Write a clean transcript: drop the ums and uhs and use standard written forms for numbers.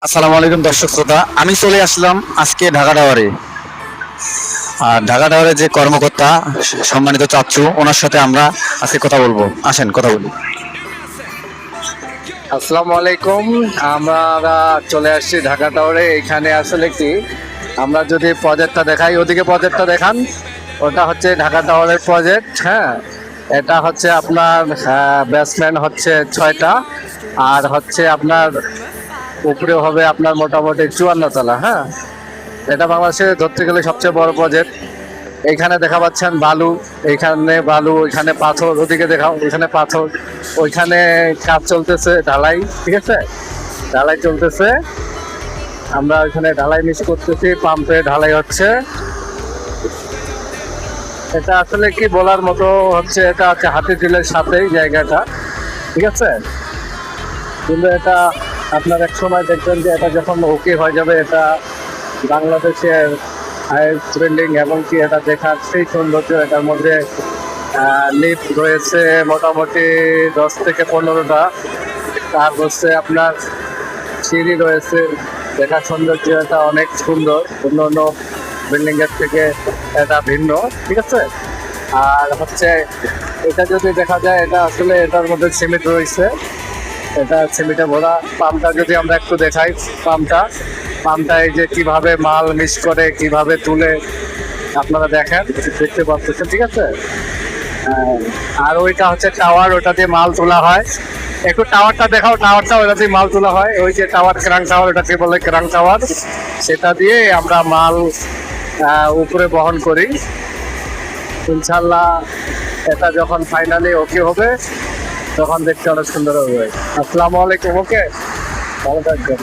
আসসালামু আলাইকুম দর্শক শ্রোতা, আমি চলে আসলাম আজকে ঢাকা টাওয়ারে। আর ঢাকা টাওয়ারে যে কর্মকর্তা সম্মানিত চাচ্চু, ওনার সাথে আমরা আজকে কথা বলবো। আসেন কথা বলি। আসসালামু আলাইকুম। আমরা চলে আসছি ঢাকা টাওয়ারে। এখানে আসলে কি, আমরা যদি প্রজেক্টটা দেখাই, ওদিকে প্রজেক্টটা দেখান, ওটা হচ্ছে ঢাকা টাওয়ারের প্রজেক্ট। হ্যাঁ, এটা হচ্ছে আপনার বেসমেন্ট হচ্ছে 6টা, আর হচ্ছে আপনার উপরে হবে আপনার মোটামুটি 54 তলা। হ্যাঁ, এটা বাংলাদেশে ধরতে গেলে সবচেয়ে বড় প্রজেক্ট। এইখানে দেখা পাচ্ছেন বালু, এইখানে বালু, ওইখানে পাথর, ওদিকে দেখাও, ওইখানে পাথর, ওইখানে কাজ চলতেছে, ঢালাই। ঠিক আছে, ঢালাই চলতেছে। আমরা ওইখানে ঢালাই মিস করতেছি, পাম্পে ঢালাই হচ্ছে। এটা আসলে কি বলার মতো হচ্ছে, এটা হচ্ছে হাতিঝিলের সাথেই জায়গাটা। ঠিক আছে, কিন্তু এটা আপনার এক সময় দেখবেন যে এটা যখন ওকে হয়ে যাবে, এটা বাংলাদেশের হাইস্ট বিল্ডিং, এবং কি এটা দেখার সেই সৌন্দর্য। এটার মধ্যে লিফট রয়েছে মোটামুটি 10 থেকে 15টা, তার হচ্ছে আপনার সিঁড়ি রয়েছে। দেখার সৌন্দর্য এটা অনেক সুন্দর, অন্য অন্য বিল্ডিং এর থেকে এটা ভিন্ন। ঠিক আছে, আর হচ্ছে এটা যদি দেখা যায়, এটা আসলে এটার মধ্যে সিমেন্ট রয়েছে, এটা সিমেন্টে ভরা। পাম্পটা যদি আমরা একটু দেখাই, পাম্পটা এই যে কিভাবে মাল মিক্স করে, কিভাবে তুলে, আপনারা দেখেন, দেখতে পাচ্ছেন। ঠিক আছে, আর ওইটা হচ্ছে টাওয়ার, ওটা দিয়ে মাল তোলা হয়। একটু টাওয়ারটা দেখাও, টাওয়ারটা ওটা দিয়ে মাল তোলা হয়। ওই যে টাওয়ার, ক্রাং টাওয়ার, ওটাকে বলে ক্রাং টাওয়ার। সেটা দিয়ে আমরা মাল উপরে বহন করি। ইনশাল্লাহ এটা যখন ফাইনালি ওকে হবে, তখন দেখতে অনেক সুন্দর হবে। আসসালামু আলাইকুম। ওকে, ভালো থাকবেন।